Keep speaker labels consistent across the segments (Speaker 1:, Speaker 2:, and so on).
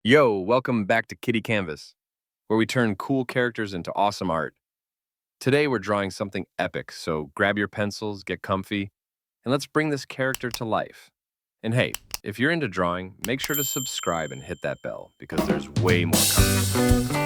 Speaker 1: Yo, welcome back to Kitty Canvas, where we turn cool characters into awesome art. Today we're drawing something epic, so grab your pencils, get comfy, and let's bring this character to life. And hey, if you're into drawing, make sure to subscribe and hit that bell because there's way more coming.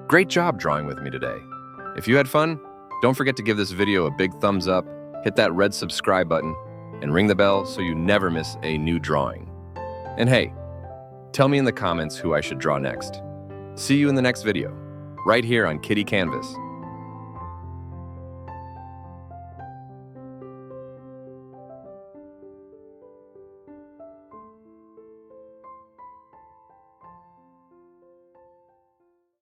Speaker 1: Great job drawing with me today. If you had fun, don't forget to give this video a big thumbs up, hit that red subscribe button, and ring the bell so you never miss a new drawing. And hey, tell me in the comments who I should draw next. See you in the next video, right here on Kitty Canvas.